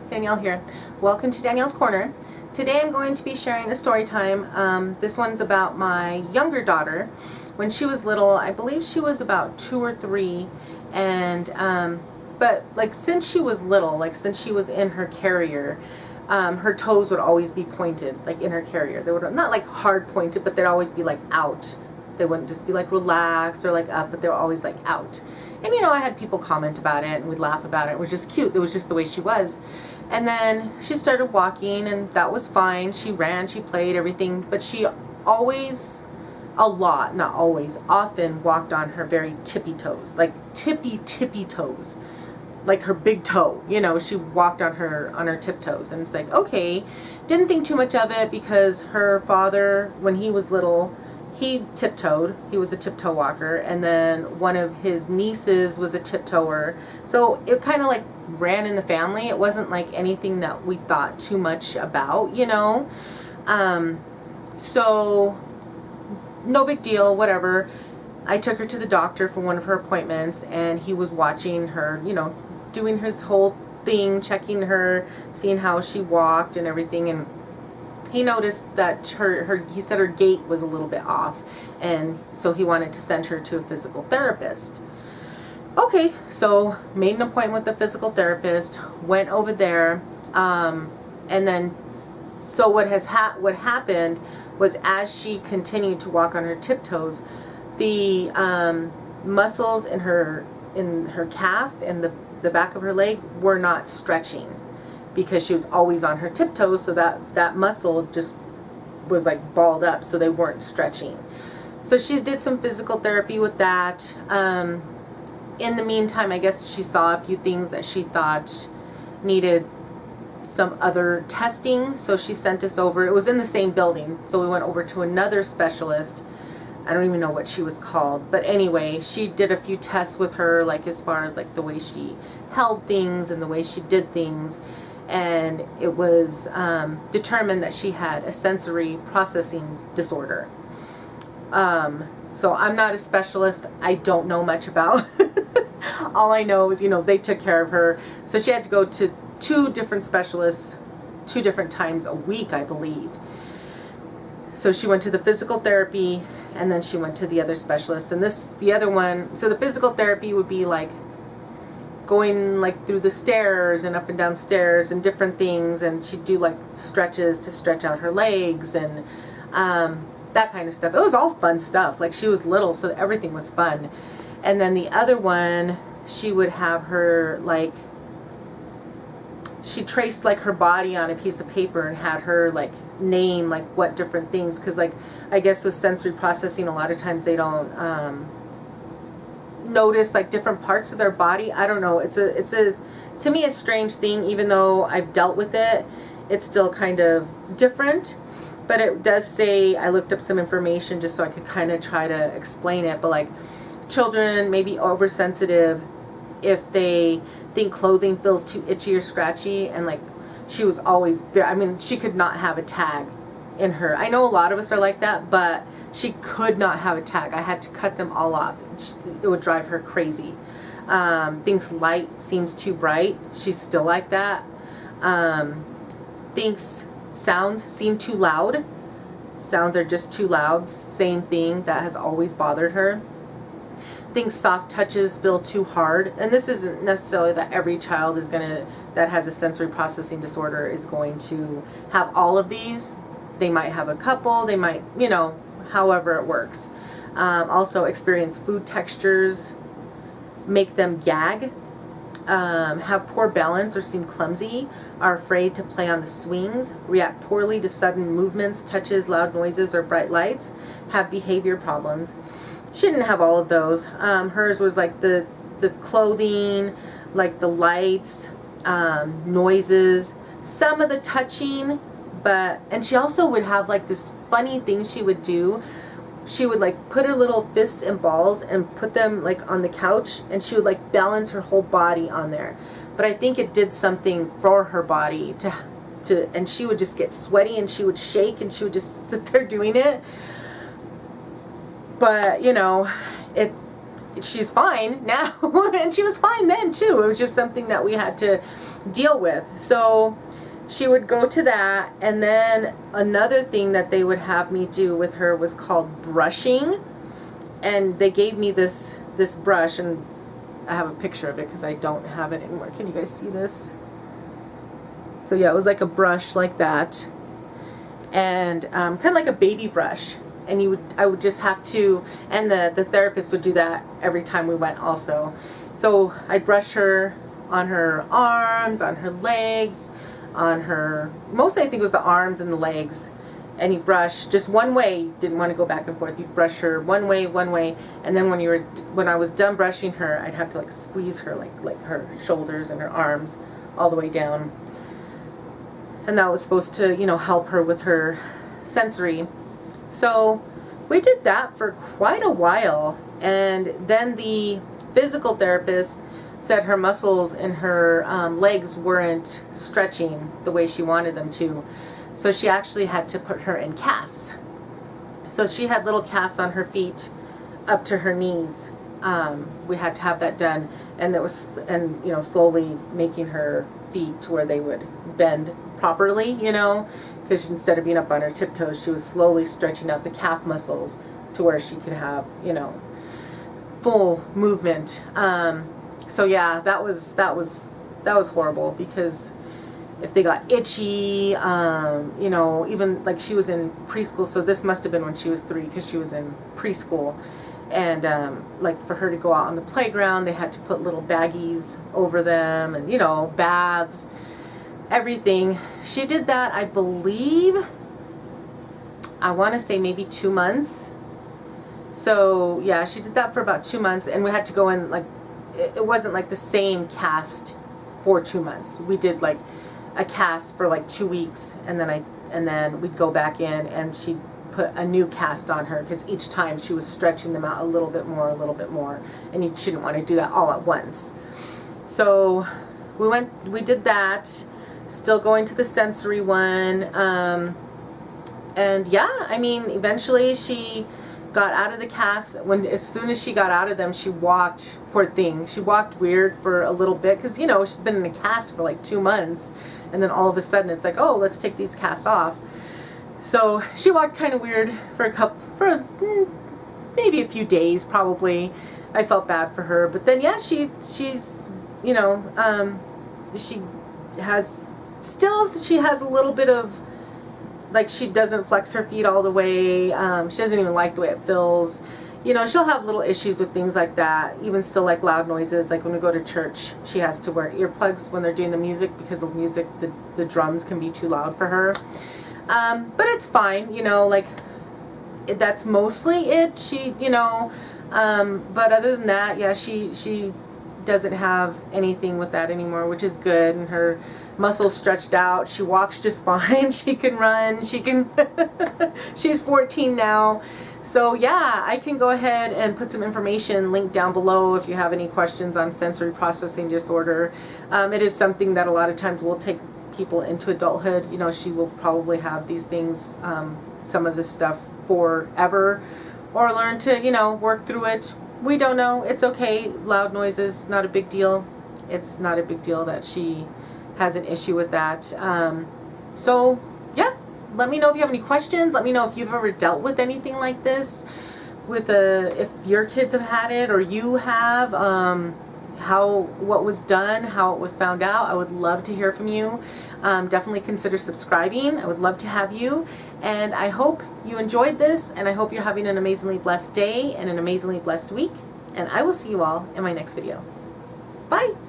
Danielle here. Welcome to Danielle's Corner. Today I'm going to be sharing a story time. This one's about my younger daughter. When she was little, I believe she was about 2 or 3, and but like since she was little, like since she was in her carrier, her toes would always be pointed, like in her carrier. They would not like hard pointed, but they'd always be like out. They wouldn't just be like relaxed or like up, but they were always like out. And you know, I had people comment about it and we'd laugh about it. It was just cute. It was just the way she was. And then she started walking and that was fine. She ran, she played, everything. But she always, a lot, not always, often walked on her very tippy toes. Like tippy toes. Like her big toe. You know, she walked on her tiptoes. And it's like, okay. Didn't think too much of it because her father, when he was little, he tiptoed. He was a tiptoe walker, and then one of his nieces was a tiptoer. So it kind of like ran in the family. It wasn't like anything that we thought too much about, you know. So no big deal, whatever. I took her to the doctor for one of her appointments, and he was watching her, you know, doing his whole thing, checking her, seeing how she walked and everything, and he noticed that he said her gait was a little bit off, and so he wanted to send her to a physical therapist. Okay, so made an appointment with the physical therapist, went over there, and then so what happened was, as she continued to walk on her tiptoes, the muscles in her calf and the back of her leg were not stretching, because she was always on her tiptoes, so that muscle just was like balled up, so they weren't stretching. So she did some physical therapy with that. In the meantime, I guess she saw a few things that she thought needed some other testing, so she sent us over. It was in the same building, so we went over to another specialist. I don't even know what she was called, but anyway, she did a few tests with her, like as far as like the way she held things and the way she did things. And it was determined that she had a sensory processing disorder. So I'm not a specialist. I don't know much about. All I know is, you know, they took care of her. So she had to go to 2 different specialists 2 different times a week, I believe. So she went to the physical therapy, and then she went to the other specialist. And the other one, so the physical therapy would be like going like through the stairs and up and down stairs and different things, and she'd do like stretches to stretch out her legs and that kind of stuff. It was all fun stuff. Like, she was little, so everything was fun. And then the other one, she would have her like, she traced like her body on a piece of paper and had her like name like what different things, because like I guess with sensory processing, a lot of times they don't notice like different parts of their body. I don't know. It's a to me a strange thing. Even though I've dealt with it, it's still kind of different. But it does say, I looked up some information just so I could kind of try to explain it. But like, children may be oversensitive if they think clothing feels too itchy or scratchy. And like, she was always I mean, she could not have a tag in her. I know a lot of us are like that, but she could not have a tag. I had to cut them all off. It would drive her crazy. Thinks light seems too bright. She's still like that. Thinks sounds seem too loud. Sounds are just too loud. Same thing. That has always bothered her. Thinks soft touches feel too hard. And this isn't necessarily that every child that has a sensory processing disorder is going to have all of these. They might have a couple. They might, you know, however it works. Also experience food textures, make them gag, have poor balance or seem clumsy, are afraid to play on the swings, react poorly to sudden movements, touches, loud noises, or bright lights, have behavior problems. She didn't have all of those. Hers was like the clothing, like the lights, noises, some of the touching, and she also would have like this funny thing she would do. She would like put her little fists and balls and put them like on the couch, and she would like balance her whole body on there. But I think it did something for her body and she would just get sweaty and she would shake and she would just sit there doing it. But you know, she's fine now. And she was fine then too. It was just something that we had to deal with. So she would go to that, and then another thing that they would have me do with her was called brushing. And they gave me this brush, and I have a picture of it because I don't have it anymore. Can you guys see this? So yeah, it was like a brush like that, and kind of like a baby brush. And I would just have to, and the therapist would do that every time we went also. So I'd brush her on her arms, on her legs, on her, mostly I think it was the arms and the legs. And you brush just one way. You didn't want to go back and forth. You'd brush her one way, and then when I was done brushing her, I'd have to like squeeze her, like her shoulders and her arms all the way down. And that was supposed to, you know, help her with her sensory. So we did that for quite a while, and then the physical therapist said her muscles in her legs weren't stretching the way she wanted them to. So she actually had to put her in casts. So she had little casts on her feet up to her knees. We had to have that done, and you know, slowly making her feet to where they would bend properly, you know, because instead of being up on her tiptoes, she was slowly stretching out the calf muscles to where she could have, you know, full movement. So yeah, that was horrible, because if they got itchy, you know, even like she was in preschool, so this must have been when she was 3, because she was in preschool. And like for her to go out on the playground, they had to put little baggies over them, and, you know, baths, everything. She did that, I believe, I want to say maybe 2 months. So yeah, she did that for about 2 months, and we had to go in, like, it wasn't like the same cast for 2 months. We did like a cast for like 2 weeks, and then we'd go back in, and she'd put a new cast on her, because each time she was stretching them out a little bit more, and you shouldn't want to do that all at once. So we did that, still going to the sensory one, and yeah, I mean, eventually she got out of the cast. As soon as she got out of them, she walked, poor thing, she walked weird for a little bit, because, you know, she's been in a cast for like 2 months, and then all of a sudden it's like, oh, let's take these casts off. So she walked kind of weird for maybe a few days, probably. I felt bad for her, but then yeah, she's, you know, she has a little bit of, like, she doesn't flex her feet all the way. She doesn't even like the way it feels. You know, she'll have little issues with things like that. Even still, like loud noises. Like when we go to church, she has to wear earplugs when they're doing the music, because the music, the drums can be too loud for her. But it's fine, you know, like, that's mostly it. She, you know, but other than that, yeah, she doesn't have anything with that anymore, which is good. And her muscles stretched out. She walks just fine. She can run. She can, she's 14 now. So yeah, I can go ahead and put some information linked down below if you have any questions on sensory processing disorder. It is something that a lot of times will take people into adulthood. You know, she will probably have these things, some of this stuff forever, or learn to, you know, work through it. We don't know. It's okay. Loud noises, not a big deal. It's not a big deal that she has an issue with that. So yeah, let me know if you have any questions. Let me know if you've ever dealt with anything like this, if your kids have had it, or you have, what was done, how it was found out. I would love to hear from you. Definitely consider subscribing. I would love to have you. And I hope you enjoyed this, and I hope you're having an amazingly blessed day and an amazingly blessed week. And I will see you all in my next video. Bye!